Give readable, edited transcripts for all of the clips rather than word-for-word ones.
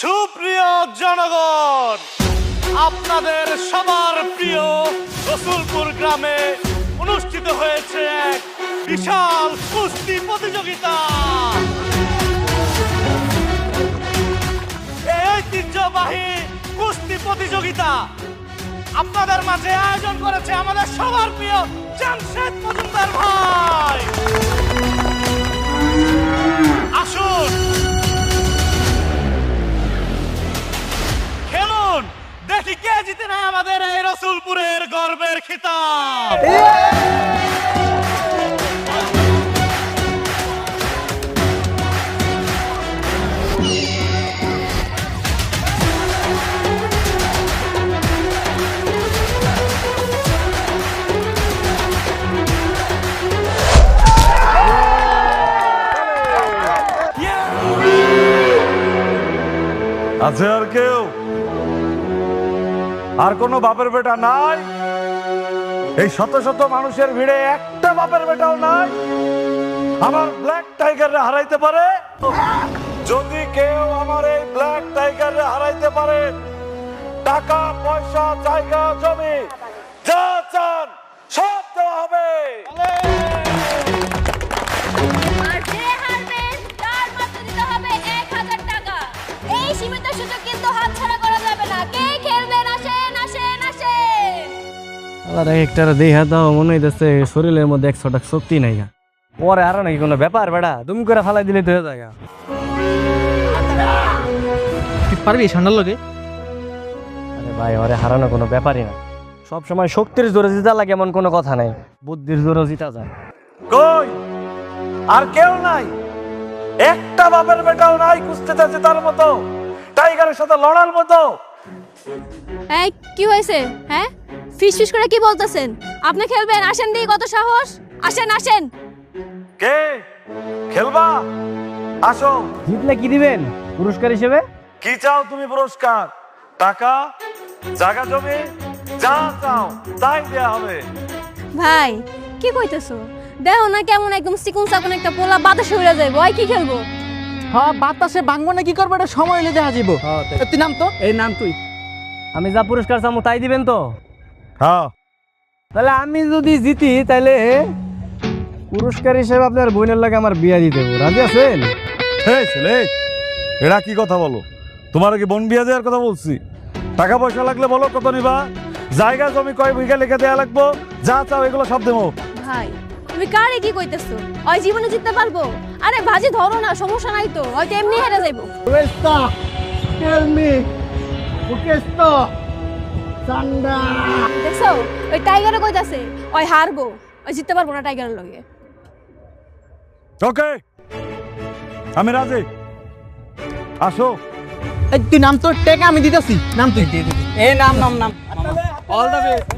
সুপ্রিয় জনগণ, আপনাদের সবার প্রিয় রসুলপুর গ্রামে অনুষ্ঠিত হয়েছে এক বিশাল কুস্তি প্রতিযোগিতা। এই ঐতিহ্যবাহী কুস্তি প্রতিযোগিতা আপনাদের মাঝে আয়োজন করেছে আমাদের সবার প্রিয় জামশেদ মজুমদার ভাই। আসুন খেলুন, দেখি কে জিতে নেয় আমাদের এই রসুলপুরের গর্বের খিতাব। আছে আর কেউ? আর কোনো বাপের বেটা নাই? এই শত শত মানুষের ভিড়ে একটা বাপের বেটাও নাই আমার ব্ল্যাক টাইগাররে হারাইতে পারে? যদি কেউ আমার এই ব্ল্যাক টাইগাররে হারাইতে পারে, টাকা পয়সা জায়গা জমি যা চান সব দেওয়া হবে। আর যে হারবে তার মাত্র দিতে হবে 1000 টাকা। এই সীমিত সুযোগ কিন্তু হাতছাড়া করা যাবে না। কে খেলবেন? আসেন আসেন আসেন। আলাদা একটা দেখা দাও, মনে হইতেছে শরীরের মধ্যে 100টা শক্তি নাই গা। পরে আরো নাকি কোনো ব্যাপার বেড়া, তুমি করে ফালাই দিলে তো হয়ে যায়। তুই পারবি ঠান্ডার লগে? আরে ভাই, ওরে হারানো কোনো ব্যাপারই না। সব সময় শক্তির জোরে জিতা লাগে এমন কোনো কথা নাই, বুদ্ধির জোরে জিতা যায়। কই আর কেউ নাই? একটা বাপের বেটাও নাই কুস্তিতে জেতার মতো, টাইগারের সাথে লড়ার মতো? এই কি হয়েছে? হ্যাঁ, ফিস ফিস করে কি বলতেছেন? আপনি খেলবেন? আসেন দিই, কত সাহস! আসেন আসেন। কে খেলবা? আসো। জিতলে কি দিবেন পুরস্কার হিসেবে? কি চাও তুমি পুরস্কার? টাকা, জায়গা জমি যা চাও তাই দেয়া হবে। ভাই কি কইতেছো? দেখো না কেমন একদম চিকুন চাকুন একটা পোলা বাতাসে উড়ে যাইবো। ওই কি খেলবো? হ্যাঁ, বাতাসে ভাঙবো না কি করবো এটা সময় এলে দেখা যাবো। তুই নাম তো, এই নাম তুই। আমি যা পুরস্কার চামো তাই দিবেন তো? হ্যাঁ। তাহলে আমি যদি জিতি তাহলে পুরস্কার হিসেবে আপনার বোনের লাগে আমার বিয়া দিতে হবে, রাজি আছেন? এই ছেলে, এরা কি কথা বলো? তোমার কি বন বিয়া দেওয়ার কথা বলছি? টাকা পয়সা লাগলে বলো কত নিবা, জায়গা জমি কয় বিঘা লিখে দেয়া লাগবো, যা চাও এগুলো সব দেবো। ভাই তুমি কারে কি কইতেছো? ওই জীবনে জিততে পারবো? আরে ভাজি ধরো না, সমস্যা নাই তো, হয়তো এমনি হেরে যাইবো। দেখছো ওই টাইগারে কইতাছে ওই হারবো, ওই জিততে পারবো না টাইগারের লগে। ওকে, আমি রাজি। আসো। এই তুই নাম তো, টেকা আমি দিতেছি। নাম তুই দিয়ে দিবি। এই নাম নাম নাম অল দ্য বেস্ট।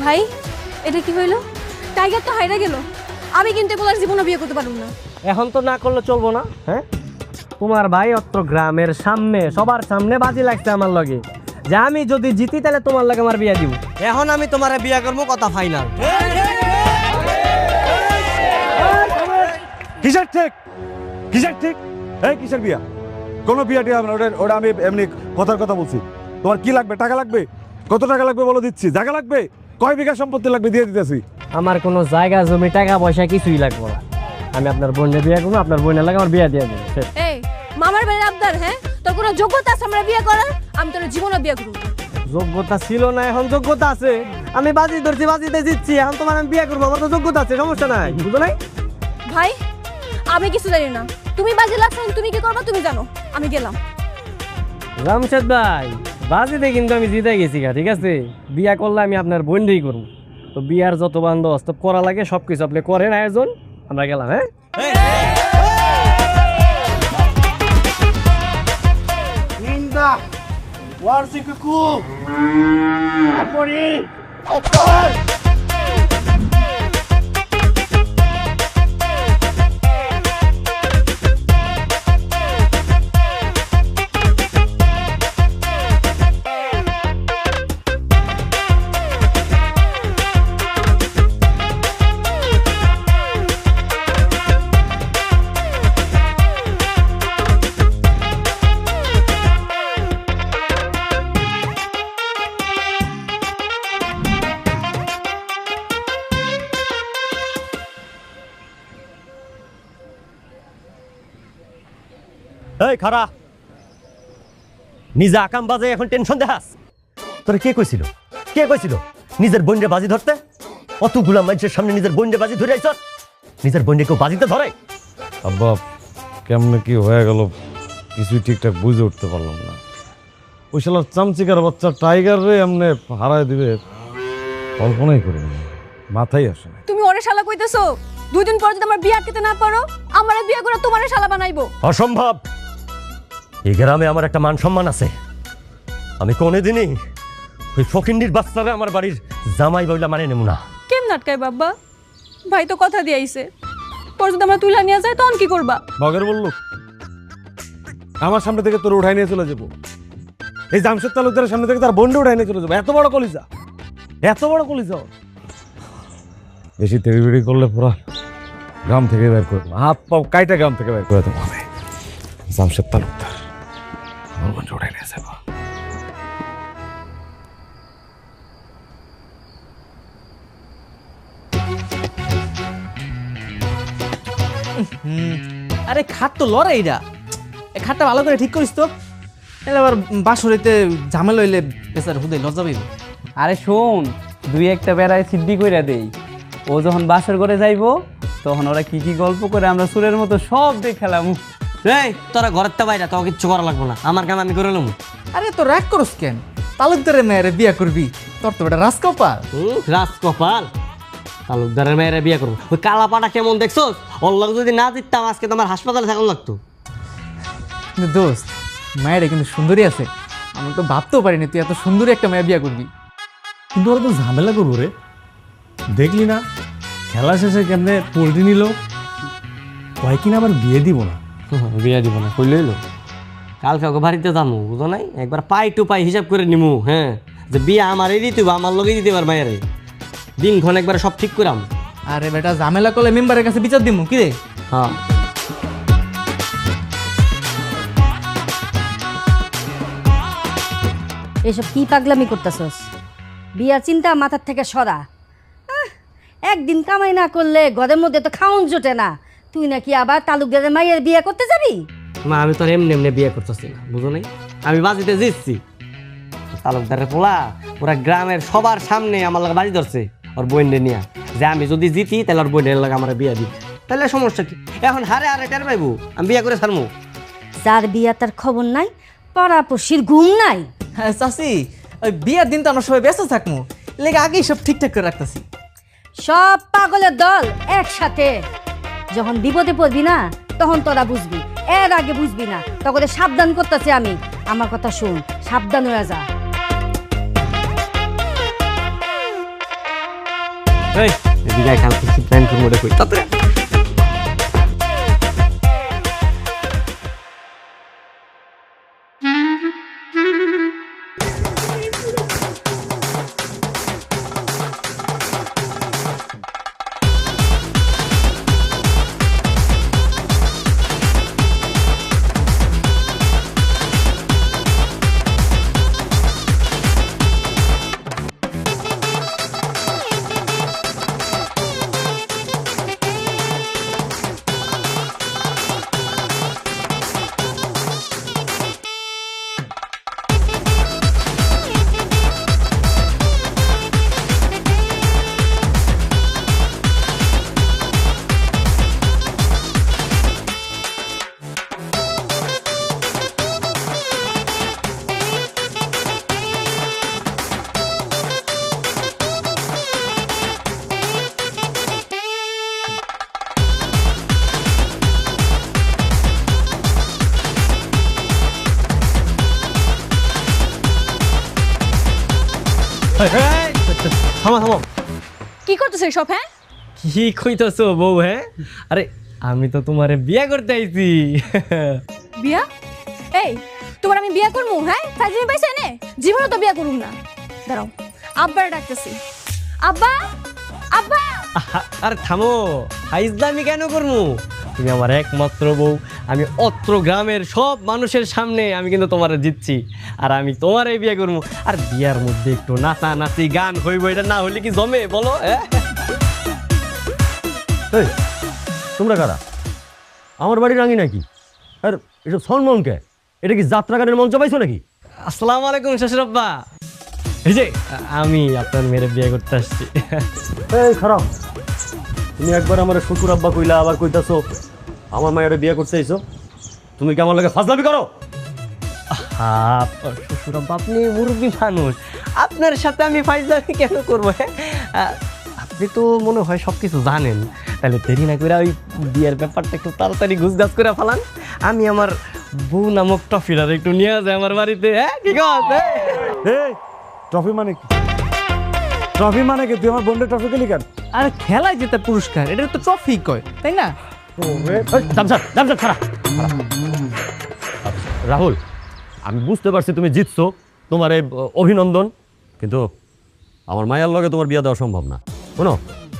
ভাই এটা কি হইলো? টাইগার তো হাইরা গেল। আমি কিন্তু এগুলোর জীবনে বিয়ে করতে পারবো না। এখন তো না করলে চলবো না। হ্যাঁ, তোমার ভাই অত্র গ্রামের সামনে সবার সামনে বাজি লাগছে আমার লগে যে আমি যদি জিতি তাহলে তোমার লগে আমার বিয়া দিব। এখন আমি তোমারে বিয়া করবো, কথা ফাইনাল। কিসের ঠিক? কিসের ঠিক? এই কিসের বিয়া? কোনো বিয়া টিয়া আমরা ওটা আমি এমনি কথার কথা বলছি। তোমার কি লাগবে? টাকা লাগবে? কত টাকা লাগবে বলো, দিচ্ছি। জায়গা লাগবে, কয় বিঘা সম্পত্তি লাগবে দিয়ে দিতেছি। আমার কোনো জায়গা জমি টাকা পয়সা কিছুই লাগবে না। আমি আপনার বোনের বিয়ে করবো, আপনার বোনের লাগে আমার বিয়ে দিয়ে দেবো। এই মামার বাড়ির আবদার, হ্যাঁ? তোর কোনো যোগ্যতা আছে আমরা বিয়ে করার? আমি তোর জীবনে বিয়ে করব। যোগ্যতা ছিল না, এখন যোগ্যতা আছে। আমি বাজি ধরছি, বাজিতে জিতছি, এখন তোমার আমি বিয়ে করবো, আমার তো যোগ্যতা আছে, সমস্যা নাই, বুঝো নাই? ভাই আমি কিছু জানি না, তুমি বাজি লাগছেন, তুমি কি করবা তুমি জানো। আমি গেলাম। রামশেদ ভাই, বাজিতে কিন্তু আমি জিতে গেছি গা, ঠিক আছে? বিয়া করলে আমি আপনার বোনই করবো। তো বিয়ার যত বন্দোবস্ত করা লাগে সবকিছু আপনি করেন আয়োজন, আমরা গেলাম। হ্যাঁ এই খারা, নিজে আকাম বাজে এখন টেনশন দেখাস? তোরে কে কইছিল নিজের বোনরে বাজি ধরতে? অতগুলা মানুষের সামনে নিজের বোনরে বাজি ধরে আইছ? নিজের বোনরে কেউ বাজিতে ধরে? আব্বা, কেমনে কি হয়ে গেল কিছুই ঠিকঠাক বুঝে উঠতে পারলাম না। ওই শালার চামচিকার বাচ্চা টাইগার রে এমনি হারায় দিবে কল্পনাই করিনি, মাথায় আসে না। তুমি ওরে শালা কইতেছো? 2 দিন পর যদি আমার বিয়ে আটকাতে না পারো, আমারে বিয়ে করে তোমারে শালা বানাইবো। অসম্ভব। এই গ্রামে আমার একটা মান সম্মান আছে। আমি কোনোদিনই ওই ফকিন্ডির বাচ্চারা আমার বাড়ির জামাই বইলা মানে নেব না। কেম নাটকাই বাবা? ভাই তো কথা দিয়ে আইছে, পর যদি আমরা তুইলা নিয়ে যাই তখন কি করবা? বগের বলল আমার সামনে থেকে তোর উঠাই নিয়ে চলে যাবো। এই জামশেদ তালুকদারের সামনে থেকে তার বোনটা উঠাই নিয়ে চলে যাবো। এত বড় কলিজা, এত বড় কলিজা। বেশি তেড়িবেড়ি করলে পুরা গ্রাম থেকে বের করে দেবো, হাত পাও কাইটা গ্রাম থেকে বের করে দেবো। জামশেদ তালুকদার আমার বোনটা উঠাই নিয়ে যাবো। আরে খাট তো লড়ে এইটা, এই খাটটা ভালো করে ঠিক করিস তো। এলে আবার বাসরিতে ঝামেলা হইলে বেচার হুদে লজ্জা পাইব। আরে শোন, 2-1টা বেড়ায় সিদ্ধি কইরা দেই। ও যখন বাসর করে যাইবো তখন ওরা কি কি গল্প করে আমরা সুরের মতো সব দেখালাম। এই তোরা ঘরের তো বাইরে, তোকে কিচ্ছু করা লাগবো না, আমার কাম আমি করে নেব। আরে তো রাগ করস কেন? তালুকদারের মেয়েরে বিয়া করবি, তোর তো এটা রাজকপাল। রাজকপাল? তালুকদারের মেয়েরা বিয়ে করবো? ওই কালাপাটা কেমন দেখছো? ওর লগে যদি না জিততাম আজকে তোমার হাসপাতালে থাকুন লাগতো। কিন্তু দোস্ত, মায়ের কিন্তু সুন্দরী আছে। আমি তো ভাবতেও পারিনি তুই এত সুন্দরী একটা মেয়ে বিয়া করবি। কিন্তু ওরা তো ঝামেলা করবো রে, দেখলি না খেলা শেষে কেমনে পোল্ট্রি নিল, কয় কিনা আবার বিয়ে দিব না। বিয়ে দিব না কইলে এলো? কালকে ওকে বাড়িতে যাবো, বুঝো নাই? একবার পাই টু পাই হিসাব করে নিমু। হ্যাঁ, যে বিয়ে আমারই দিতে আমার লগেই দিতে পার মায়েরে। দিনক্ষণ একবার সব ঠিক করাম। আরে বেটা, ঝামেলা করলে মেম্বারের কাছে বিচার দিমু কি রে? হ্যাঁ, এসব কি পাগলামি করতেছস? বিয়া চিন্তা মাথার থেকে সরা। একদিন কামাই না করলে ঘরের মধ্যে তো খাউন জোটে না। তুই নাকি আবার তালুকদারের মাইয়ের বিয়ে করতে যাবি? মা আমি তো এমনি এমনি বিয়ে করতেছি না, বুঝো নাই? আমি বাজিতে জিতছি। তালুকদারের পোলা ওরা গ্রামের সবার সামনে আমার লাগে বাজি ধরছে ওর বোনরে নিয়ে, যে আমি যদি জিতি তাহলে ওর বোনের লাগে আমার বিয়ে দিই। তাহলে সমস্যা কি? এখন হারে হারে টের পাইবো, আমি বিয়ে করে ছাড়মু। যার বিয়া তার খবর নাই, পড়াপড়শির ঘুম নাই। হ্যাঁ চাচি, ওই বিয়ার দিন তো আমরা সবাই ব্যস্ত থাকবো, লেগে আগেই সব ঠিকঠাক করে রাখতেছি। সব পাগলের দল একসাথে। যখন বিপদে পড়বি না তখন তোরা বুঝবি, এর আগে বুঝবি না। তখন সাবধান করতেছি আমি। আমার কথা শুন, সাবধান হয়ে যা। এই এদিকে কালকে কি প্ল্যান করবো ওটা কই তাতে। থামো থামো, কি করতেছো সব? হ্যাঁ, কি কইতাছো বউ? হ্যাঁ, আরে আমি তো তোমারে বিয়ে করতে আইছি। বিয়া? এই, তোমার আমি বিয়া করবো? হ্যাঁ, ফাইজলামি পাইছে নে, জীবনে তো বিয়া করুম না। দাঁড়াও, আব্বার ডাকতেছি। আব্বা, আব্বা! আরে থামো, ফাইজলামি কেন করবো? তুমি আমার একমাত্র বউ, আমি অত্র গ্রামের সব মানুষের সামনে আমি কিন্তু তোমারে জিতছি, আর আমি তোমারে বিয়ে করবো। আর বিয়ার মধ্যে একটু নাচা নাচি গান হইব, এটা না হলে কি জমে বলো? এই তোমরা কারা? আমার বাড়ি রাঙি নাকি? আর এসব সলমনকে, এটা কি যাত্রা গানের মঞ্চ পাইছো নাকি? আসসালামু আলাইকুম শ্বশুর আব্বা। এই যে আমি আপনার মেয়ের বিয়ে করতে আসছি। এই খারাপ, তুমি একবার আমার শ্বশুর আব্বা কইলা, আবার কইতাছো আমার মায়ের বিয়ে করতে আইছো। তুমি কি আমার লাগে ফাজলামি করো? শ্বশুর আব্বা, আপনি মুরব্বী মানুষ, আপনার সাথে আমি ফাইজলামি কেন করবো? আপনি তো মনে হয় সব কিছু জানেন, তাহলে দেরি না করে ওই বিয়ের ব্যাপারটা একটু তাড়াতাড়ি গুছগাছ করে ফেলান। আমি আমার বউ নামক টফিটার একটু নিয়ে যাই আমার বাড়িতে। হ্যাঁ, ঠিক আছে? এই ট্রফি মানে কি? ট্রফি মানে কি? তুই আমার বোনদের ট্রফি দিলি কেন? আর খেলায় যেটা পুরস্কার, এটা তো ট্রফি কয়, তাই না? রাহুল, আমি বুঝতে পারছি তুমি জিতছো, তোমার এই অভিনন্দন, কিন্তু আমার মায়ের লগে তোমার বিয়ে দেওয়া সম্ভব না। শোনো,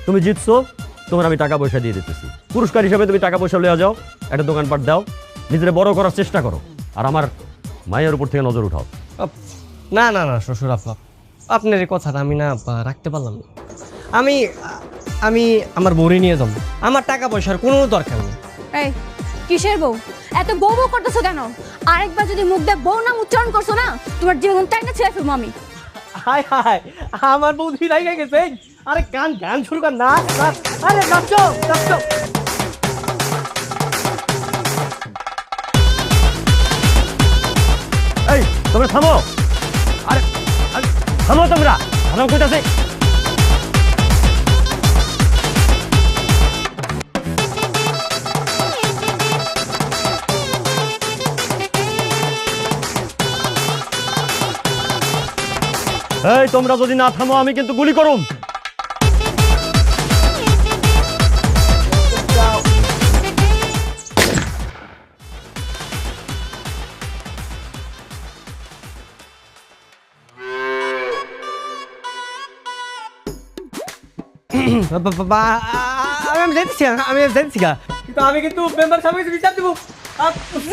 তুমি জিতছো, তোমার আমি টাকা পয়সা দিয়ে দিতেছি, পুরস্কার হিসাবে তুমি টাকা পয়সা লইয়া যাও, একটা দোকানপাট দাও, নিজেরা বড় করার চেষ্টা করো, আর আমার মায়ের উপর থেকে নজর উঠাও। না না না শ্বশুর আব্বা, আপনার এই কথাটা আমি না রাখতে পারলাম না। আমি আমি আমার বউরে নিয়ে যাবো, আমার টাকা পয়সার কোনো দরকার নেই। এই, কিসের বউ? এত বউ বউ করতেছো কেন? আরেকবার যদি মুখ দিয়ে বউ নাম উচ্চারণ করছো না, তোমার জীবন টাইনা ছেড়ে ফেলবো আমি। হাই হাই, আমার বউ ধীরাই গেছে। আরে গান গান শুরু কর, নাচ নাচ। আরে নাচো নাচো। এই তোমরা থামো, আরে আরে থামো তোমরা, থামো কইতাছে। এই তোমরা যদি না থামো আমি কিন্তু গুলি করুম। আমি যাইতেছি, কিন্তু আমি কিন্তু মেম্বার সাহেব বিচার দেবো।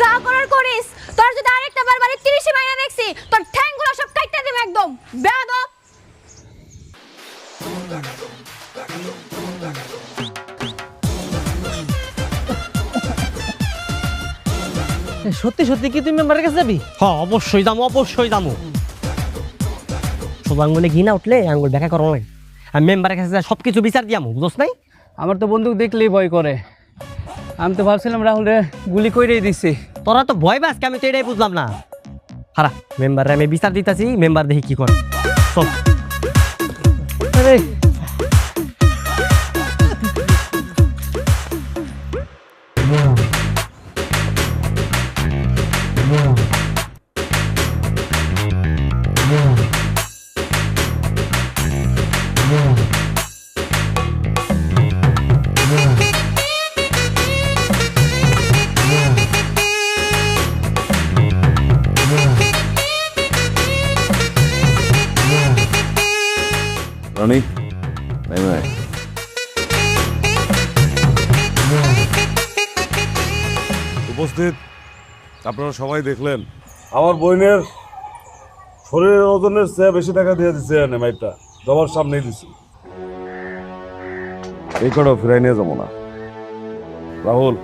যা করার করিস। তোর যদি আরেকটা বার বাড়ি 30 মাইনা দেখছি, তোর ঠ্যাংগুলো সব কাইটা দেব একদম। বেয়াদব। সত্যি সত্যি কি তুমি মেম্বারের কাছে যাবি? হ্যাঁ, অবশ্যই যাবো, অবশ্যই যাবো। শুধু আঙ্গুলে ঘি না উঠলে আঙ্গুল দেখা করা লাগে। আমি মেম্বারের কাছে সব কিছু বিচার দিয়ামো, বুঝছ নাই? আমার তো বন্দুক দেখলেই ভয় করে। আমি তো ভাবছিলাম রাহুল রে গুলি কইরেই দিছি। তোরা তো ভয় পাস, আমি তো এটাই বুঝলাম না। হারা মেম্বারে আমি বিচার দিতেছি, মেম্বার দেখি কি করে। চল। আরে রানী, নাই নাই, উপস্থিত আপনারা সবাই দেখলেন আমার বোনের শরীরের ওজনের চেয়ে বেশি টাকা দিয়ে দিচ্ছে নেমাইটা জবার সামনেই দিছি। এই কটাও ফিরাই নিয়ে যাবো না। রাহুল,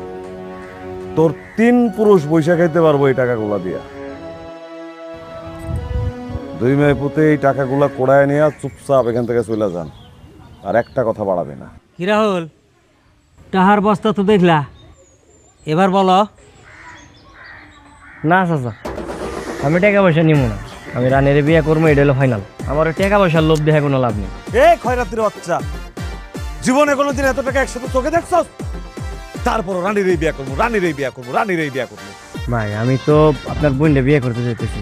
তোর 3 পুরুষ বৈশা খাইতে পারবো এই টাকাগুলা দিয়া। 2 মেয়ে পুঁতে এই টাকাগুলা কোড়ায় নিয়ে চুপচাপ এখান থেকে চলে যান, আর একটা কথা বাড়াবে না। কি রাহুল, টাহার বস্তা তো দেখলা, এবার বলো। না চাচা, আমি টাকা পয়সা নিব না, আমি রানের বিয়ে করবো, এটা হলো ফাইনাল। আমার টাকা পয়সার লোভ দেখে কোনো লাভ নেই। এ খয়রাতির বাচ্চা, জীবনে কোনোদিন এত টাকা একসাথে চোখে দেখছস? তারপর রানীর এই বিয়া করবো, রানীর এই বিয়া করবো, রানীর এই বিয়া করবো। ভাই, আমি তো আপনার বোনটা বিয়ে করতে চাইতেছি,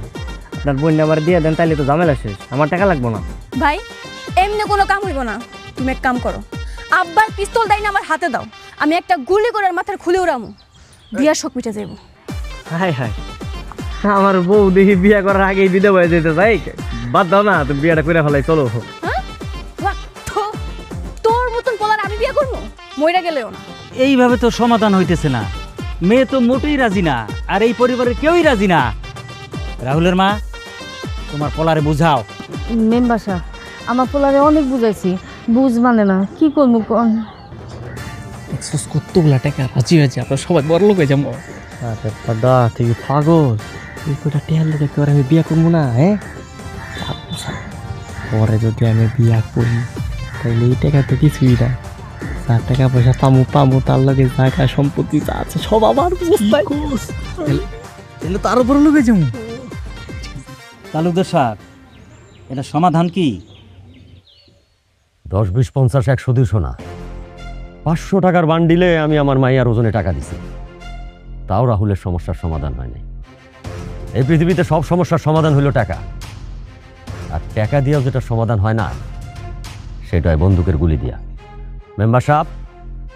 আপনার বোন আমার দিয়ে দেন, তাইলে তো ঝামেলা শেষ, আমার টাকা লাগবো না। ভাই এমনি কোনো কাম হইব না, তুমি এক কাম করো, আব্বার পিস্তল দেয় না আমার হাতে দাও, আমি একটা গুলি করে ওর মাথার খুলে উড়ামু, বিয়ার শোক মিটে যাইব। হাই হাই, আমার বউ দেখি বিয়া করার আগেই বিধবা হয়ে যেতে চাই, বাদ দাও না, তুমি বিয়াটা করে ফেলাই, চলো। হ্যাঁ বাহ, তোর মতন পোলার আমি বিয়ে করবো, মইরা গেলেও না। এইভাবে তো সমাধান হইতেছে না, মেয়ে তো মোটেই রাজি না, আর এই পরিবারের কেউই রাজি না। রাহুলের মা, তোমার পোলারে বুঝাও। মেম্বার সাহেব, আমার পোলারে অনেক বুঝাইছি, বুঝ মানে না, কি করবো কোন? কতগুলা টাকা রাজি হয়েছে, আপনার সবাই বড় লোক হয়ে যাবো। আরে দাদা তুই পাগল, তুই কটা টেয়ার লোকে করে আমি বিয়া করবো না? হ্যাঁ, পরে যদি আমি বিয়া করি তাহলে এই টাকা তো কিছুই না, যার টাকা পয়সা পামু তার লগে জায়গা সম্পত্তি যা আছে সব আমার বুঝতাই। এগুলো তো আরো বড় লোক হয়ে যাবো। তালুকদার সাহেব, এটা সমাধান কি? 10, 20, 50, 100, 200 না, 500 টাকার বান্ডিলে আমি আমার মাইয়ার ওজনে টাকা দিছি, তাও রাহুলের সমস্যার সমাধান হয় নাই। এই পৃথিবীতে সব সমস্যার সমাধান হলো টাকা, আর টাকা দিয়েও যেটা সমাধান হয় না সেটা হয় বন্দুকের গুলি দিয়া। মেম্বার সাহেব,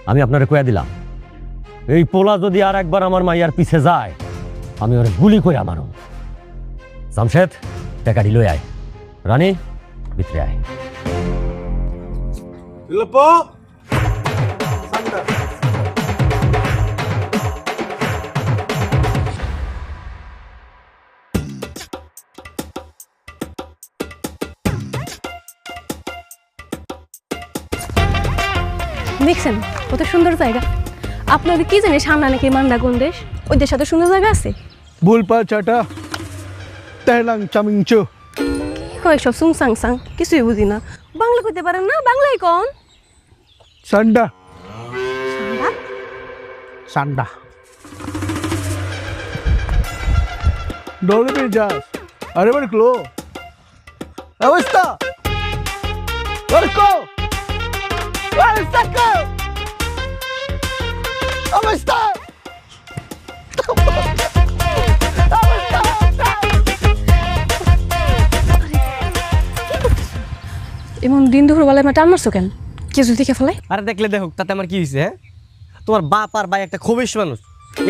আমি আপনারে কয়া দিলাম, এই পোলা যদি আর একবার আমার মাইয়ার পিছে যায় আমি ওরে গুলি করে মারো। জামশেদ, টাকা দিল আয়, রানী ভিতরে আয়। দেখছেন কত সুন্দর জায়গা, আপনাদের কি জানি সামনে নাকি মান্ডা কোন দেশ, ওই দেশে এত সুন্দর জায়গা আছে। বুলপা চাটা তেলাং চামিংচু কি কয় সব সুং সাং সাং, কিছুই বুঝি না। বাংলা কইতে পারেন না? বাংলায় কোন? সান্ডা সান্ডা ডোলে যাস আরে মানে ক্লো অবস্থা অবস্থা অবস্থা এমন দিন দুপুর বেলায় আমার টান মারছো কেন? কিছু দেখে ফেলাই? আরে দেখলে দেখুক, তাতে আমার কি হয়েছে? হ্যাঁ, তোমার বাপ আর ভাই একটা খবিশ মানুষ,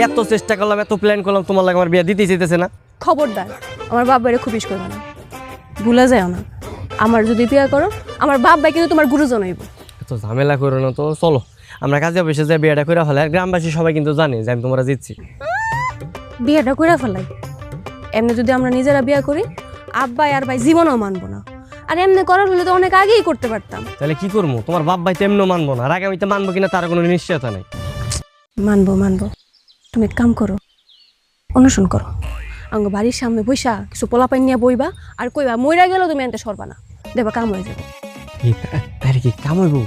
এত চেষ্টা করলাম, এত প্ল্যান করলাম, তোমার লাগে আমার বিয়া দিতেই চাইতেছে না। খবরদার আমার বাপ বাইরে খুব ইস করবে না, ভুলে যায় না। আমার যদি বিয়ে করো, আমার বাপ ভাই কিন্তু তোমার গুরুজন হইব। এত ঝামেলা করো না তো, চলো আমরা কাজে বসে যাই, বিয়েটা করে ফেলে। আর গ্রামবাসী সবাই কিন্তু জানে যে আমি তোমরা জিতছি। বিয়েটা করে ফেলাই, এমনি যদি আমরা নিজেরা বিয়ে করি আব্বাই আর ভাই জীবনও মানবো না, আর এমনি করার হলে তো অনেক আগেই করতে পারতাম। তাহলে কি করবো? তোমার বাপ ভাই তো এমনও মানবো না, আর আগামীতে মানবো কিনা তার কোনো নিশ্চয়তা নেই। মানবো মানবো, তুমি এক কাম করো, অনুসরণ করো, আঙ্গ বাড়ির সামনে বইসা কিছু পোলাপাইন নিয়ে বইবা আর কইবা মইরা গেল তুমি এনতে সরবা না, দেখবা কাম হয়ে যাবে। তাহলে কি কাম হইব?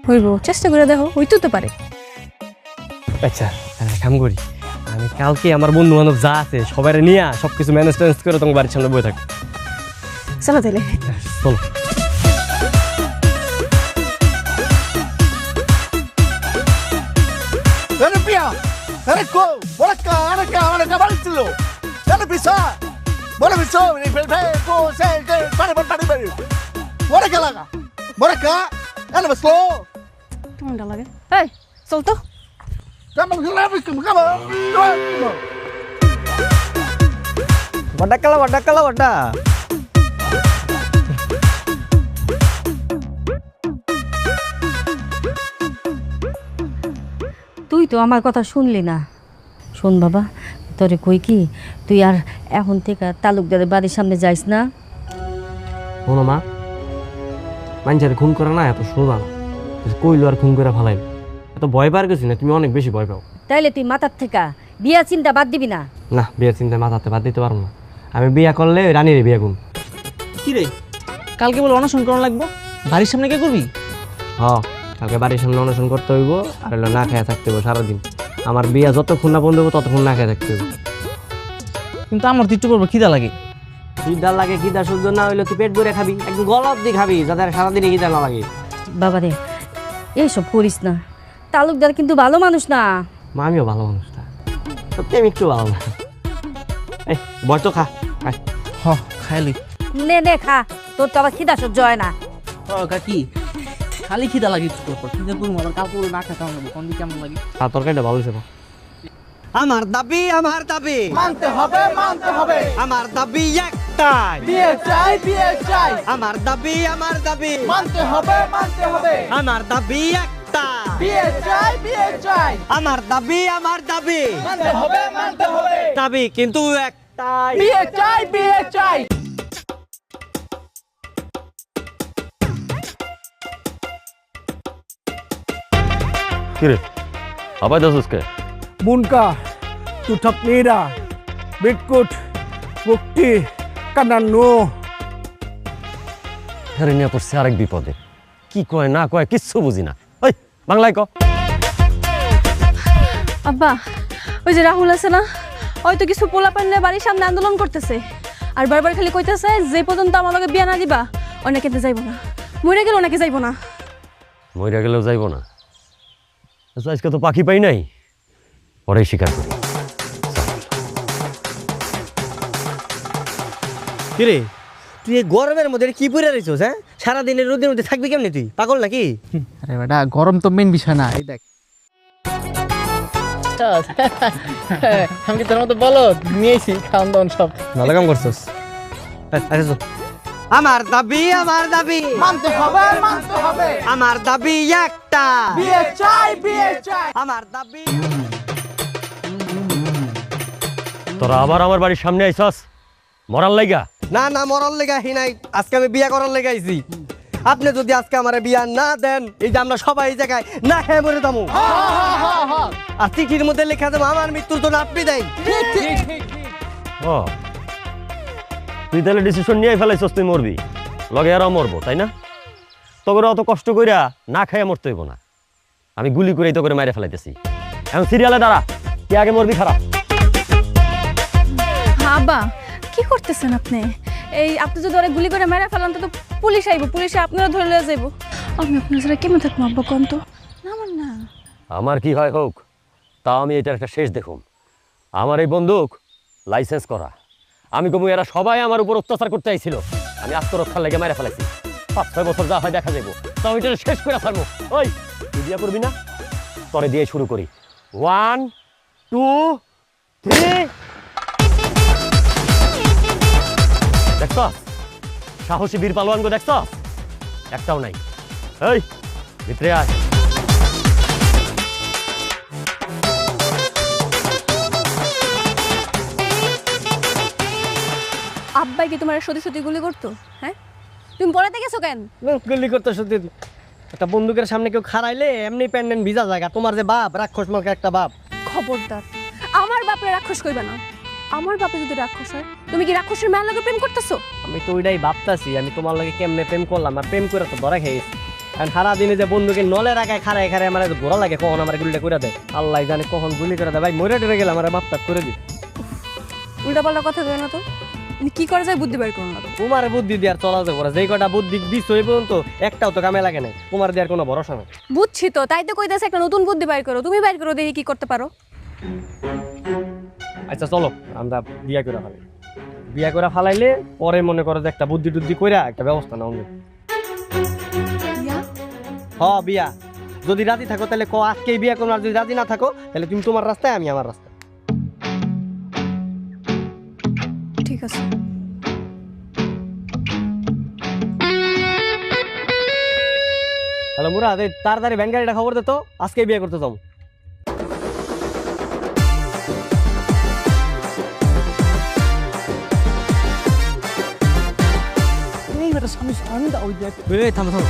হইব, চেষ্টা করে দেখো, হইতেও তো পারে। আচ্ছা তাহলে কাম করি, আমি কালকে আমার বন্ধু বান্ধব যা আছে সবাই নিয়ে সবকিছু ম্যানেজ ট্যানেজ করে তোমার বাড়ির সামনে বই থাকি। চলো তাহলে। চলো। আরে পিয়া আরে কো বড়কা আরে বাড়িছিল আরে পিসা বড় পিসো এই ফেলফে কো সে কে পানি বড়কা লাগা বড়কা আরে বসলো কেমনটা লাগে? এই চল তো। কাম বড্ডা তুই তো আমার কথা শুনলি না। শোন বাবা, তোরে কই কি, তুই আর এখন থেকে তালুকদারের বাড়ির সামনে যাইস না। শোনো মা, মানুষের খুন করে না এত সোজা না, কইলো আর খুন করে ফেলাই, এত ভয় পার গেছি না, তুমি অনেক বেশি ভয় পাও। তাইলে তুই মাথার থেকে বিয়া চিন্তা বাদ দিবি না? না, বিয়ের চিন্তায় মাথাতে বাদ দিতে পারবো না। আমি বিয়া করলে রানীর বিয়া করুন। কি রে, কালকে বলে অনশন করানো লাগবো, বাড়ির সামনে কে করবি? হ্যাঁ, কালকে বাড়ির সামনে অনশন করতে হইব, আর হলো না খেয়ে থাকতে হইব সারাদিন। আমার বিয়া যতক্ষণ না বন্ধ হইব ততক্ষণ না খেয়ে থাকতে হইব। কিন্তু আমার তো একটু করবো, খিদা লাগে। খিদা লাগে, খিদা সহ্য না হইলে তুই পেট ভরে খাবি, একদম গলা অব্দি খাবি, যাতে সারাদিনে খিদা না লাগে। বাবা রে, এইসব করিস না, তালুকদার কিন্তু ভালো মানুষ না। মা, আমিও ভালো মানুষ না, সত্যি আমি একটু ভালো না। এই বয় তো খা। হ খাইলি নে নে খা, তোর তো আবার খিদা সহ্য হয় না। কাকি খালি খিদা লাগি তোর খিদা করবো আবার কাপড় না খেতে হবে কোন দিকে কেমন লাগে আর তরকারিটা ভালো হয়েছে আমার দাবি মানতে হবে আমার দাবি একটাই বিয়ে চাই আমার দাবি মানতে হবে আমার দাবি একটা বিয়ে চাই আমার দাবি মানতে হবে দাবি কিন্তু একটাই বিয়ে চাই কিরে আবার দাসকে মুনকা তুঠক নীরা বিটকুট মুক্তি কানানো হ্যাঁ নিয়ে পড়ছে আরেক বিপদে কি কয় না কয় কিচ্ছু বুঝি না ওই বাংলায় ক আব্বা ওই যে রাহুল আছে না হয়তো কিছু পোলা পান্ডে বাড়ির সামনে আন্দোলন করতেছে আর বারবার খালি কইতেছে যে পর্যন্ত আমার লগে বিয়া না দিবা অনেকে যাইব না মরে গেল অনেকে যাইব না মইরা গেলেও যাইব না আচ্ছা, আজকে তো পাখি পাই নাই পরেই স্বীকার করি কিরে তুই এই গরমের মধ্যে কি পরে রইছস হ্যাঁ সারাদিনের রোদের মধ্যে থাকবি কেমনে তুই পাগল নাকি আরে বেটা গরম তো মেন বিষয় না এই দেখ আমি কি তোর মতো বলো নিয়েছি খাওয়ান দাওয়ান সব ভালো কাম করছস আচ্ছা আমার দাবি মানতে হবে আমার দাবি একটা বিয়ে চাই আমার দাবি তোরা আবার আমার বাড়ির সামনে আইছস মরার লাইগা না না মরার লেগা হি নাই আজকে আমি বিয়া করার লেগে আইছি আপনি যদি আজকে আমার বিয়া না দেন এই যে আমরা সবাই এই জায়গায় না খেয়ে মরে যাবো আর চিঠির মধ্যে লেখা দেবো আমার মৃত্যুর জন্য আপনি দেয় ও তুই তাহলে ডিসিশন নিয়ে ফেলাইছস তুই মরবি লগে আরও মরবো তাই না তোকে অত কষ্ট কইরা না খাইয়া মরতে হইব না আমি গুলি করে তো করে মাইরে ফেলাইতেছি এখন সিরিয়ালে দাঁড়া কে আগে মরবি খারাপ আব্বা কি করতেছেন আপনি এই আপনি যদি ওরা গুলি করে মেরে ফেলান তো পুলিশ আইব পুলিশে আপনারা ধরে লয়ে যাইব আমি আপনার সাথে কেমন থাকবো আব্বা কোন তো না আমার না আমার কি হয় হোক তাও আমি এটার একটা শেষ দেখুম আমার এই বন্দুক লাইসেন্স করা আমি কমু এরা সবাই আমার উপর অত্যাচার করতে আইছিল আমি আত্মরক্ষার লেগে মেরে ফেলাইছি 5-6 বছর যা হয় দেখা যাবো তাও এটা শেষ করে ফেলবো ওই তুই বিয়া করবি না তরে দিয়ে শুরু করি 1 2 3 দেখছ সাহসী বীর পালোয়ান গো দেখছ একটাও নাই এই ভিতরে আয় আব্বাই কি তোমার সত্যি সত্যি গুলি করতো হ্যাঁ তুমি পড়াতে গেছো কেন গুলি করতে সত্যি একটা বন্দুকের সামনে কেউ খাড়াইলে এমনি প্যান্ডেন ভিজা জায়গা তোমার যে বাপ রাক্ষস মার্কা একটা বাপ খবরদার আমার বাপরে রাক্ষস কইবা না আমার বাপে যদি রাক্ষস হয় তুমি কি রাক্ষসের মেয়ের লগে প্রেম করতেছো আমি তো ওইটাই ভাবতাছি আমি তোমার লগে কেমনে প্রেম করলাম আর প্রেম করে তো ধরা খেয়েছি কারণ সারাদিনে যে বন্ধুকে নলে রাখায় খাড়ায় খাড়ায় আমার ঘোরা লাগে কখন আমার গুলিটা করে দেয় আল্লাহ জানে কখন গুলি করে দেয় ভাই মরে টরে গেলে আমার মাপটাপ করে দিই উল্টাপাল্টা কথা কই না তো কি করে যায় বুদ্ধি বের করো না তোমার বুদ্ধি দিয়ে আর চলা যাবে না যেই কটা বুদ্ধি দিস ওই পর্যন্ত একটাও তো কামে লাগে নাই তোমার দেওয়ার কোনো ভরসা নেই বুঝছি তো তাই তো কইতাছে একটা নতুন বুদ্ধি বের করো তুমি বের করো দেখি কি করতে পারো আচ্ছা চলো আমরা বিয়া করে ফেলাই বিয়া করে ফেলাইলে পরে মনে করো যে একটা বুদ্ধি টুদ্ধি কইরা একটা ব্যবস্থা নাও হ বিয়া যদি রাজি থাকো তাহলে ক আজকেই বিয়া করো আর যদি রাজি না থাকো তাহলে তুমি তোমার রাস্তায় আমি আমার রাস্তায় ঠিক আছে হ্যালো মুরাদ এই তাড়াতাড়ি ভ্যান গাড়িটা খবর দে তো আজকে বিয়ে করতে যাবো থামো থামো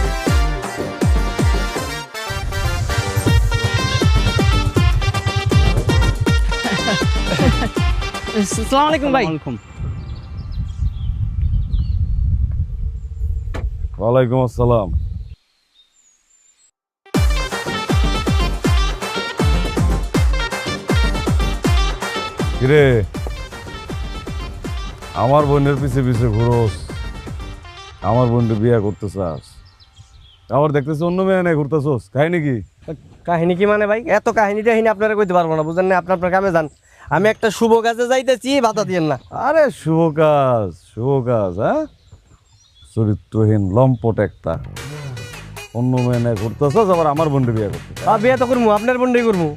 আসসালামু আলাইকুম ভাই ওয়ালাইকুম আসসালাম কিরে আমার বোনের পিছে পিছে ঘুরোস আমার বোনকে বিয়ে করতে চাস আবার দেখতেছ অন্য মেয়ে নেই ঘুরতেছোস কাহিনী কি কাহিনী কি মানে ভাই এত কাহিনী টাহিনী আপনারা কইতে পারবো না বুঝেন না আপনার কামে যান আমি একটা শুভ কাজে যাইতেছি, বাধা দিয়েন না। আরে শুভ কাজ হ্যাঁ, চরিত্রহীন লম্পট একটা অন্য মেয়ে করতেছ, আবার আমার বোনকে বিয়ে করতে। বিয়ে তো করবো, আপনার বন্ডই করবো।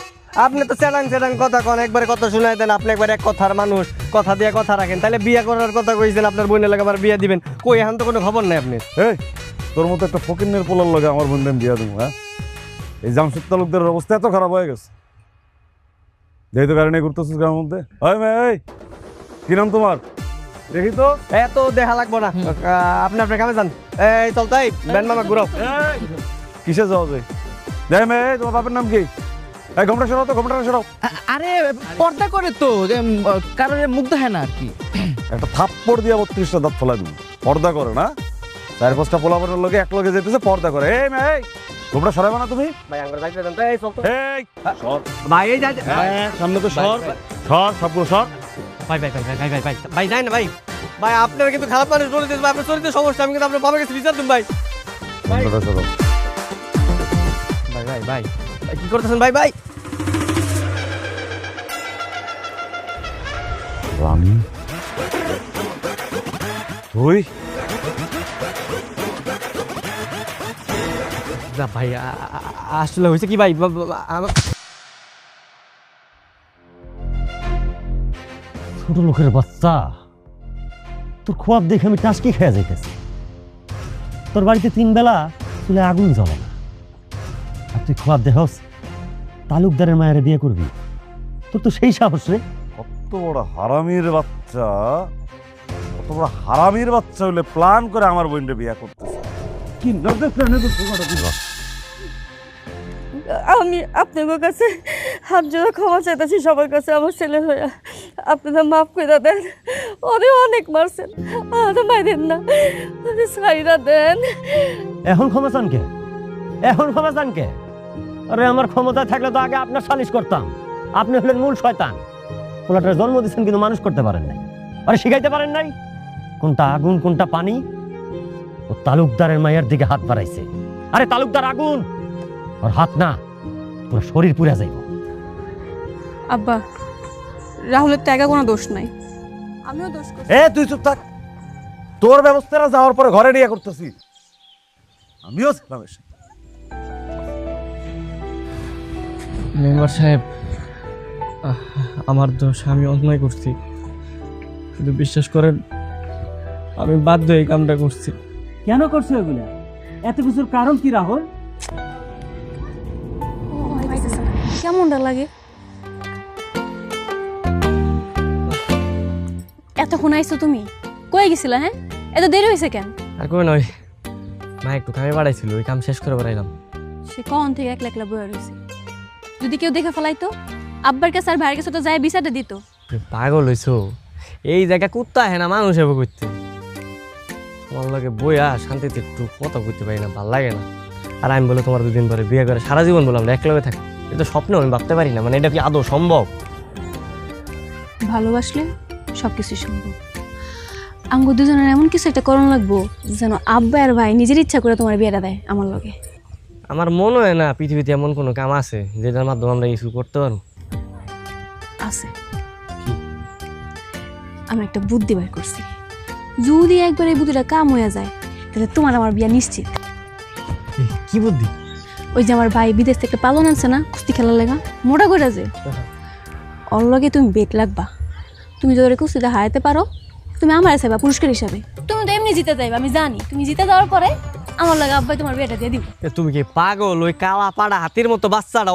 আপনি তো চেটাং কথা কন, একবারে কথা শুনাই দেন। আপনি একবার এক কথার মানুষ, কথা দিয়ে কথা রাখেন। তাহলে বিয়ে করার কথা কইছেন, আপনার বোনের লাগে আমার বিয়ে দিবেন, কই এখন তো কোনো খবর নাই আপনি। এই তোর মতো একটা ফকিন্নের পোলার লগে আমার বোনকে বিয়ে দেবো? হ্যাঁ, এই জামশেদ তালুকদারের অবস্থা এত খারাপ হয়ে গেছে, যেহেতু কারণে ঘুরতেছিস গ্রামের মধ্যে। এই কি নাম তোমার? দেখি তো। এত দেখা লাগবো না, আপনি আপনার কামে যান। এই চল তাই ব্যান্ড মামা ঘুরাও। কিসে যাওয়া যায়? দেখ মেয়ে, তোমার বাপের নাম কি? এই ঘোমটা সরাও তো, ঘোমটা সরাও। আরে পর্দা করে তো, কারণে মুখ দেখে না আর কি। একটা থাপ্পড় দিয়ে 32টা দাঁত ফেলা দিবি। পর্দা করে না, 4-5টা পোলাপনের লগে এক লগে যেতেছে, পর্দা করে। এই মেয়ে, ঘোমটা সরাবে না তুমি? ভাই আঙ্গুর যাইতে দেন তো। এই চল তো। এই সর ভাই এই যাই। সামনে তো সর সবগুলো সর। ভাই ভাই ভাই ভাই ভাই ভাই ভাই ভাই যাই না ভাই। ভাই আপনার কিন্তু খারাপ মানুষ বলে দিয়েছে, আপনার চরিত্রের সমস্যা। আমি কিন্তু আপনার বাবার কাছে বিচার দিন ভাই। ঘোমটাটা সরাও। ভাই ভাই ভাই কি করতেছেন ভাই? ভাই রানী তুই না ভাই, আসলে হয়েছে কি ভাই, ছোট লোকের বাচ্চা, তোর খোয়াব দেখে আমি টাসকি খেয়ে যাইতেছি। তোর বাড়িতে 3 বেলা চুলে আগুন জ্বলে না, আর তুই খোয়াব দেখস তালুকদারের মায়ের বিয়ে করবি? তোর তো সেই সাহস রে। কত বড় হারামির বাচ্চা, কত বড় হারামির বাচ্চা হইলে প্ল্যান করে আমার বোনকে বিয়ে করতেছে। কি নজর প্ল্যানে তো তোমার আমি আপনাদের কাছে হাত জোড়া ক্ষমা চাইতেছি সবার কাছে, আমার ছেলে হইয়া আপনারা মাফ করে দেন। ওরে অনেক মারছেন, আর মাইরেন না, সাইরা দেন। এখন ক্ষমা চান কে? এখন ক্ষমা চান কে? আরে আমার ক্ষমতা থাকলে তো আগে আপনার সালিশ করতাম। আপনি হলেন মূল শয়তান। পোলাটার জন্ম দিচ্ছেন কিন্তু মানুষ করতে পারেন নাই, আরে শিখাইতে পারেন নাই কোনটা আগুন কোনটা পানি। ও তালুকদারের মায়ের দিকে হাত বাড়াইছে। আরে তালুকদার আগুন, আর হাত না, পুরো শরীর পুড়ে যাইব। আব্বা, রাহুলের তো একা কোনো দোষ নাই, আমিও দোষ করছি। তুই চুপ থাক। তোর ব্যবস্থাটা যাওয়ার পরে ঘরে নিয়ে করতেছি, আমিও ছিলাম এসে। মেম্বার সাহেব, আমার দোষ, আমি অন্যায় করছি, কিন্তু বিশ্বাস করেন আমি বাধ্য এই কামটা করছি। কেন করছো এগুলা? এত কিছুর কারণ কি রাহুল? কেমনটা লাগে? এতক্ষণ আইছো তুমি? কই গেছিলা? হ্যাঁ, এত দেরি হয়েছে কেন? আর কই নয়, মা একটু কামে বাড়াইছিল, ওই কাম শেষ করে বেড়াইলাম। সে কখন থেকে একলা একলা বয়ে রয়েছে, যদি কেউ দেখে ফেলাইতো, আব্বার কাছে আর ভাইয়ের কাছে তো যায় বিচারটা দিত। পাগল হইছো? এই জায়গা কুত্তা হ্যাঁ না মানুষ এবার করতে। তোমার লগে বইয়া শান্তিতে একটু কথা করতে পারি না, ভাল লাগে না। আর আমি বলে তোমার 2 দিন পরে বিয়ে করে সারা জীবন বললাম একলগে থাকি, এটা স্বপ্নে আমি ভাবতে পারি না। মানে এটা কি আদৌ সম্ভব? ভালোবাসলে সবকিছু সম্ভব। আমগো দুজনের এমন কিছু একটা করণ লাগবো যেন আব্বা আর ভাই নিজের ইচ্ছা করে তোমার বিয়েটা দেয় আমার লগে। আমার মনে হয় না পৃথিবীতে এমন কোনো কাম আছে যেটার মাধ্যমে আমরা কিছু করতে পারবো। আছে, আমি একটা বুদ্ধি বের করছি। যদি একবার এই বুদ্ধিটা কাম হয়ে যায় তাহলে তোমার আমার বিয়ে নিশ্চিত। কি বুদ্ধি? ওই যে আমার ভাই বিদেশ থেকে পালন আনছে না কুস্তি খেলার লেগা, মোটা করে যে ওর লগে তুমি বেট লাগবা। তুমি যদি কুস্তিতে হারাতে পারো, তুমি আমার চাইবা পুরস্কার হিসাবে। তুমি তো এমনি জিতে যাইবা, আমি জানি। তুমি জিতে যাওয়ার পরে আমার লগে আব্বাই তোমার বিয়েটা দিয়ে দিব। তুমি কি পাগল? ওই কালা পাড়া হাতির মতো বাচ্চাটা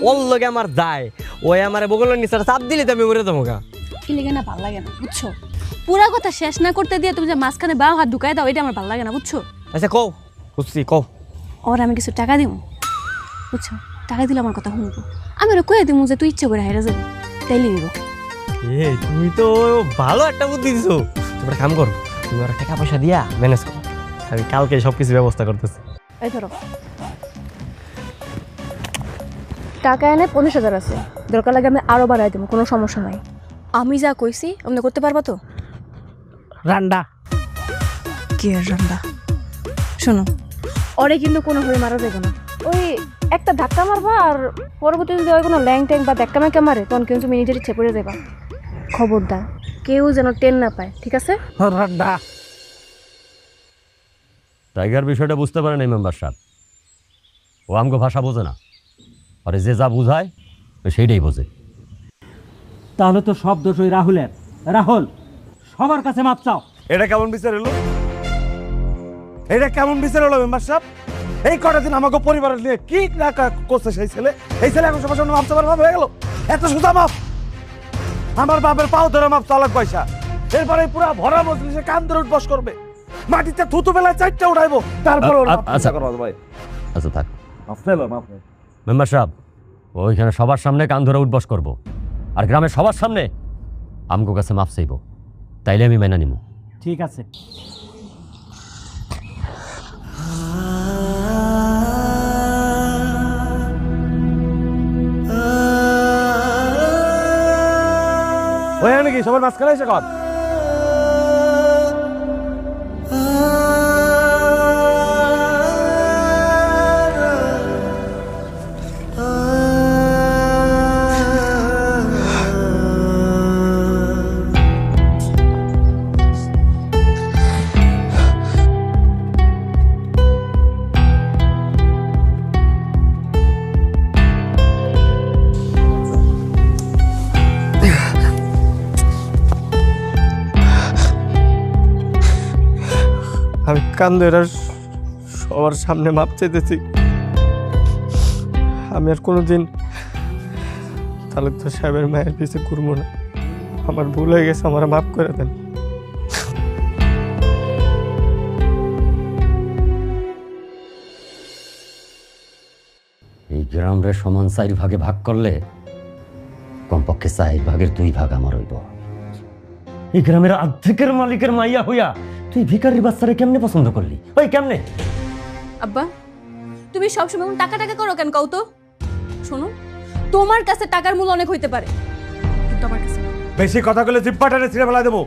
ওর লগে আমার যায়, ওই আমার বগলের নিচে চাপ দিলে তো আমি উড়ে যাবো গা। কি লেগে না ভালো লাগে না, বুঝছো? পুরা কথা শেষ না করতে দিয়ে তুমি যে মাঝখানে বাও হাত ঢুকাই দাও, এটা আমার ভালো লাগে না, বুঝছো? আচ্ছা কও, বুঝছি কও। ওর আমি কিছু টাকা দিব, বুঝছো? টাকা দিলে আমার কথা শুনবো। আমি ওরা কয়ে দিব যে তুই ইচ্ছে করে হাইরা যাবি, তাইলে দিব। তুমি তো ভালো একটা বুদ্ধি দিছো। তোমরা কাম করো, তুমি ওরা টাকা পয়সা দিয়া ম্যানেজ করো, আমি কালকে সবকিছু ব্যবস্থা করতেছি। এই ধরো টাকা এনে 50,000 আছে, দরকার লাগে আমি আরো বাড়াই দেবো, কোনো সমস্যা নাই। আমি যা কইছি আপনি করতে পারবা তো? রান্ডা কি আর রান্না? শোনো, ওরে কিন্তু কোনোভাবে মারা যাবে না। ওই একটা ধাক্কা মারবা আর পরবর্তীতে যদি হয় কোনো ল্যাং ট্যাং বা ধাক্কা ম্যাক্কা মারে তখন কিন্তু তুমি নিজের ইচ্ছে করে দেবা। খবরদার কেউ যেন টেন না পায়, ঠিক আছে? টাইগার বিষয়টা বুঝতে পারে না মেম্বার সাহেব, ও আমগো ভাষা বোঝে না, আরে যে যা বুঝায় ও সেইটাই বোঝে। তাহলে তো সব দোষ ওই রাহুলের। রাহুল, সবার কাছে মাপ চাও। এটা কেমন বিচার হলো? এটা কেমন বিচার হলো মেম্বার সাহেব? এই কটা দিন আমাকে পরিবারের নিয়ে কি না করছে সেই ছেলে, এই ছেলে এখন সবার সামনে মাপ চাবার ভাব হয়ে গেল। এত সোজা মাপ, আমার বাপের পাও ধরে মাপ চালাক পয়সা, এরপরে পুরো ভরা মজলিসে কান ধরে উঠবস করবে, মাটিতে থুতু বেলায় 4টা উঠাইবো, তারপর আচ্ছা ভাই আচ্ছা থাক মাপ ফেলো মাপ। মেম্বার সাহেব, ওইখানে সবার সামনে কান ধরে উঠবস করবো আর গ্রামের সবার সামনে আমগো কাছে মাপ চাইব, তাইলে আমি মেনে নিব। ঠিক আছে। ওই নাকি সবার মাঝখানে এসে কর। আমি কান্দে সবার সামনে মাপ চাইতেছি। আমি আর কোনোদিন তালুকদার সাহেবের মায়ের পিছে ঘুরবো না। আমার ভুল হয়ে গেছে, আমার মাফ করে দেন। এই গ্রামরে সমান 4 ভাগে ভাগ করলে কমপক্ষে 4 ভাগের 2 ভাগ আমার হইব। এই গ্রামের অর্ধেকের মালিকের মাইয়া হইয়া তুই ভিখারির বাচ্চারে কেমনে পছন্দ করলি? ওই কেমনে? আব্বা, তুমি সবসময় টাকা টাকা করো কেন কও তো? শোনো, তোমার কাছে টাকার মূল্য অনেক হইতে পারে, কিন্তু আমার কাছে না। বেশি কথা বলে জিব্বাটারে ছিঁড়ে ফেলা দেবো।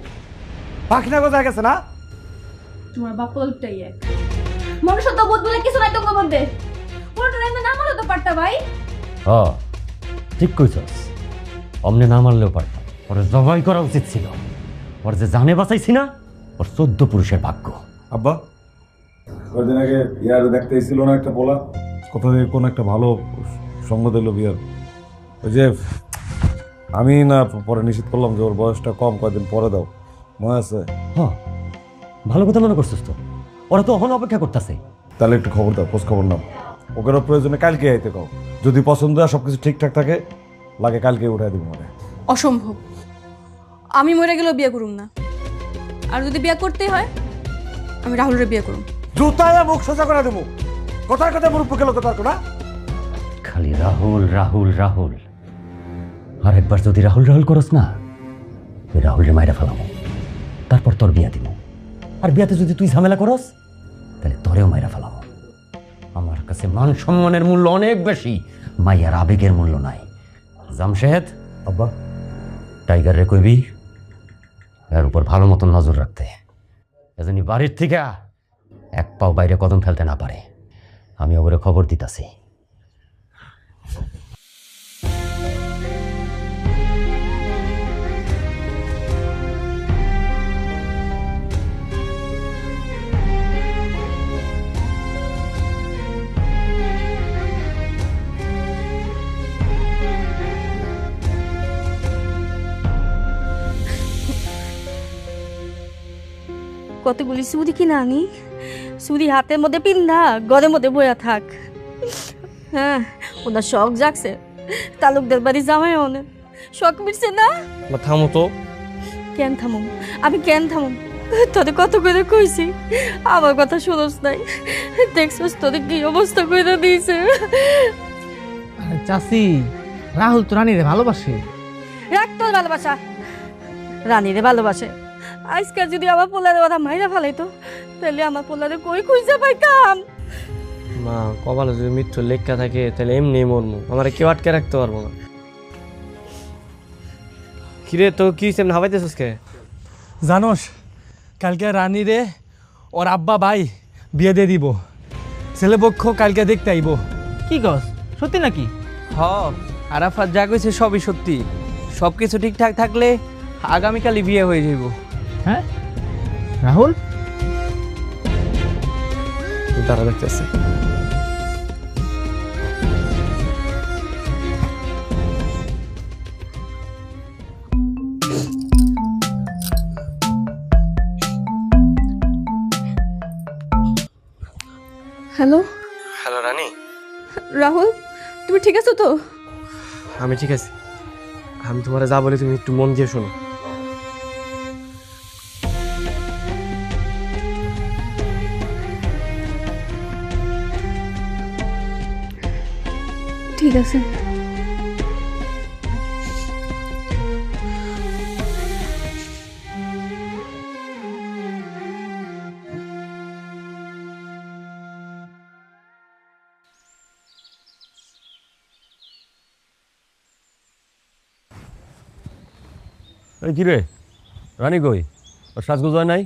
পাখিনা কোথায় গেছে না? তোমার বাপ বলটাই এক মনুষ্যত্ব বোধ বলে কিছু নাই তোমার মধ্যে। পুরোটা রাইন্দা না মারলে তো পারতা ভাই। হ্যাঁ ঠিক কইছস, অমনে না মারলেও পারতাম, ওর জবাই করা উচিত ছিল। ওর যে জানে বাঁচাইছি না, ওর 14 পুরুষের ভাগ্য। আব্বা, কয়েকদিন আগে ইয়ার দেখতে এসেছিল না একটা বলা, কোথা থেকে কোন একটা ভালো সঙ্গ দিল বিয়ার। ওই যে আমি না পরে নিশ্চিত করলাম যে ওর বয়সটা কম, কয়েকদিন পরে দাও, মনে আছে? হ্যাঁ ভালো কথা মনে করছিস তো, ওরা তো এখন অপেক্ষা করতেছে। তাহলে একটু খবর দাও, খোঁজ খবর নাও। ওকেরও প্রয়োজনে কালকে আইতে কও, যদি পছন্দ হয় সবকিছু ঠিকঠাক থাকে, লাগে কালকে উঠাই দিব মনে। অসম্ভব, আমি মরে গেলেও বিয়ে করুম না। আর যদি বিয়ে করতেই হয়, আমি রাহুলের বিয়ে করুম। জুতায় মুখ সোজা করে দেবো, কথার কথা মুখ পুকে লোক না। খালি রাহুল রাহুল রাহুল, আর একবার যদি রাহুল রাহুল করস না, তুই রাহুলের মাইরা ফেলাবো, তারপর তোর বিয়া দিব। আর বিয়াতে যদি তুই ঝামেলা করস, তাহলে তোরেও মাইরা ফেলাবো। আমার কাছে মান সম্মানের মূল্য অনেক বেশি, মাইয়ার আবেগের মূল্য নাই। জামশেদ, আব্বা, টাইগার রে কইবি এর উপর ভালো মতন নজর রাখতে, এজন্য বাড়ির থেকে 1 পাও বাইরে কদম ফেলতে না পারে। আমি ওরে খবর দিতাছি। কতগুলি সুদি কিনা আনি, সুদি হাতের মধ্যে পিন্ধা ঘরের মধ্যে বয়া থাক। হ্যাঁ, ওনার শখ জাগছে, তালুকদার বাড়ি জামাই অনেক শখ মিটছে না। থামো তো। কেন থামুম? আমি কেন থামুম? তোদের কত করে কইছি, আমার কথা শুনোস নাই। দেখছস তোদের কি অবস্থা করে দিয়েছে। চাচি, রাহুল তো রানীরে ভালোবাসে। রাখ তোর ভালোবাসা, রানীরে ভালোবাসে। আজকাল যদি আমার পোলারে ওরা মাইরা ফেলাইতো, তাহলে আমার পোলারে কই খুঁজে পাইতাম। মা, কপালে যদি মৃত্যু লেখা থাকে তাহলে এমনি মরমু, আমার কেউ আটকে রাখতে পারবো না। কিরে তো কি সেমন হাবাইতেছিস কে? জানোস, কালকে রানীরে ওর আব্বা ভাই বিয়ে দিয়ে দিব। ছেলেপক্ষ কালকে দেখতে আইব। কি কস? সত্যি নাকি? হ, আরাফাত যা কইছে সবই সত্যি। সব কিছু ঠিকঠাক থাকলে আগামীকালই বিয়ে হয়ে যাইব। হ্যাঁ রাহুল, তারা দেখতেছে। হ্যালো হ্যালো রানী, রাহুল, তুমি ঠিক আছো তো? আমি ঠিক আছি। আমি তোমার যা বলি তুমি একটু মন দিয়ে শোনো। ঠিক আছে। এই কি রে রানী কই? ওর সাজগোজ হয় নাই?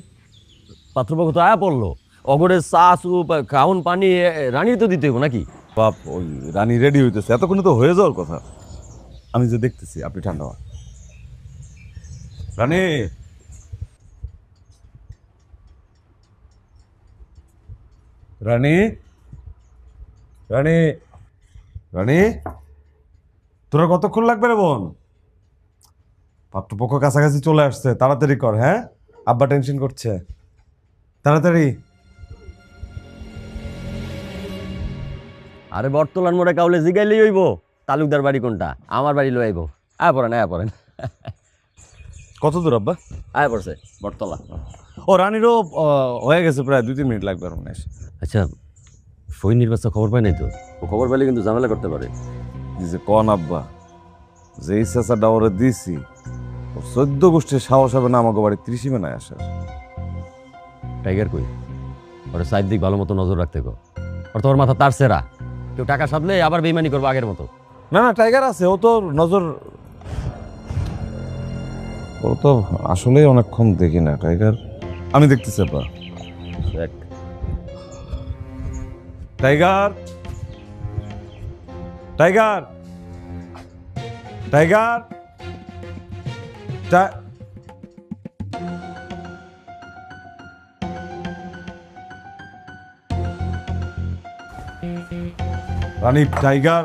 পাত্রপক্ষ তো আয়া পড়লো, অগরে চা সুপ খাউন পানি রানীর তো দিতে হইব নাকি? বাপ, ওই রানী রেডি হইতেছে, এতক্ষণে তো হয়ে যাওয়ার কথা। আমি যে দেখতেছি, আপনি ঠান্ডা হন। রানী, রানী, রানী, রানী, তোরা কতক্ষণ লাগবে রে বোন? পাত্রপক্ষ কাছাকাছি চলে আসছে, তাড়াতাড়ি কর। হ্যাঁ, আব্বা টেনশন করছে, তাড়াতাড়ি। আরে বটতলার মোড়ে কাউলে জিগাইলেই হইব তালুকদার বাড়ি কোনটা, আমার বাড়ি লই আইব। আয়া পড়েন, আয়া পড়েন। কত দূর আব্বা? আয়া পড়ছে বটতলা। ও রানীরও হয়ে গেছে, প্রায় 2-3 মিনিট লাগবে আর মনে হয়। আচ্ছা, সৈনির বাচ্চা খবর পায় নাই তো? ও খবর পেলে কিন্তু ঝামেলা করতে পারে। যে কন আব্বা, যে ইচ্ছা ডাওরে দিছি, ও 14 গোষ্ঠীর সাহস হবে না আমাকে বাড়ি 30 মেনায় আসার। টাইগার কই? ওরা সাইড দিক ভালো মতো নজর রাখতে গো। ওর তোমার মাথা তার সেরা, কেউ টাকা সাধলে আবার বেইমানি করবো আগের মতো। না না, টাইগার আছে, ও তো নজর, ও তো আসলেই অনেকক্ষণ দেখি না টাইগার। আমি দেখতেছি আব্বা। দেখ টাইগার, টাইগার, টাইগার, রানী, টাইগার।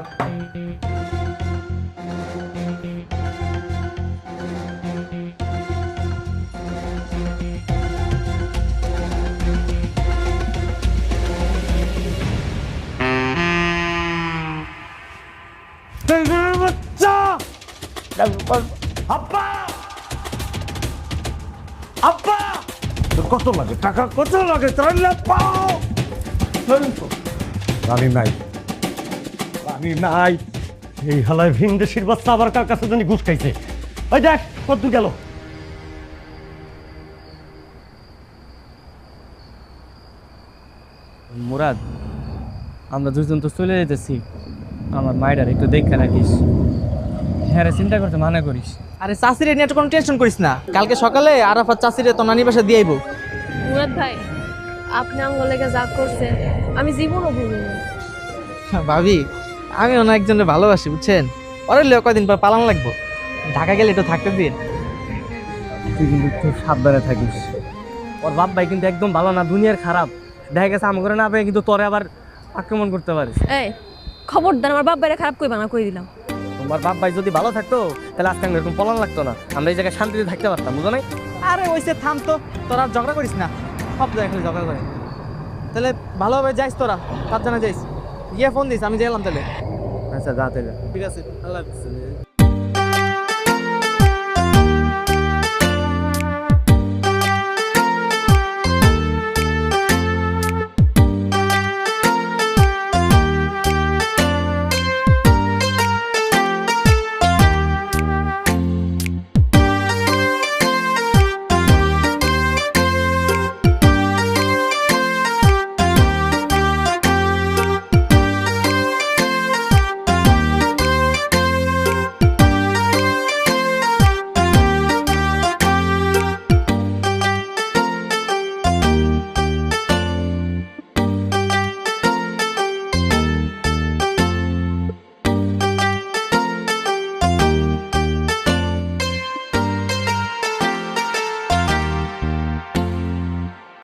টাইগারের বাচ্চা! আব্বা! আব্বা! তোর কত লাগে টাকা, কত লাগে? তাহলে পাও। রানী নাই, রানী নাই। এই হালায় ভিনদেশির বাচ্চা আবার কার কাছে জানি ঘুষ খাইছে। ওই দেখ কত গেল। মুরাদ, আমরা দুজন তো চলে যেতেছি, আমার মায়ের একটু দেখে রাখিস। হ্যাঁ রে, চিন্তা করতে মানা করিস। আরে চাষিরে নিয়ে কোনো টেনশন করিস না, কালকে সকালে আরাফাত চাষিরে তো নানি বাসা দিয়ে আইবো। মুরাদ ভাই, আপনি আঙ্গলেগে যা করছেন আমি জীবনও ভুলব না। ভাবি, আমি অন্য একজনের ভালোবাসি, বুঝছেন? ওরে লিও কয়দিন পর পালান লাগবো, ঢাকা গেলে একটু থাকতে দিন। তুই কিন্তু একটু সাবধানে থাকিস। ওর বাপ ভাই কিন্তু একদম ভালো না, দুনিয়ার খারাপ। দেখা গেছে আম করে না পেয়ে কিন্তু তোরে আবার আক্রমণ করতে পারিস। এই খবরদার, আমার বাপ বাইরে খারাপ কইবা না, কই দিলাম। তোমার বাপ ভাই যদি ভালো থাকতো তাহলে আজকে এরকম পলান লাগতো না, আমরা এই জায়গায় শান্তিতে থাকতে পারতাম, বুঝো নাই? আরে ওইসে থাম তো, তোরা আর ঝগড়া করিস না, সব জায়গায় খালি ঝগড়া করে। তাহলে ভালোভাবে যাইস, তোরা 5 জনে যাইস। গিয়ে ফোন দিস, আমি যাইলাম তাহলে। আচ্ছা যা তাহলে। ঠিক আছে, আল্লাহ হাফেজ।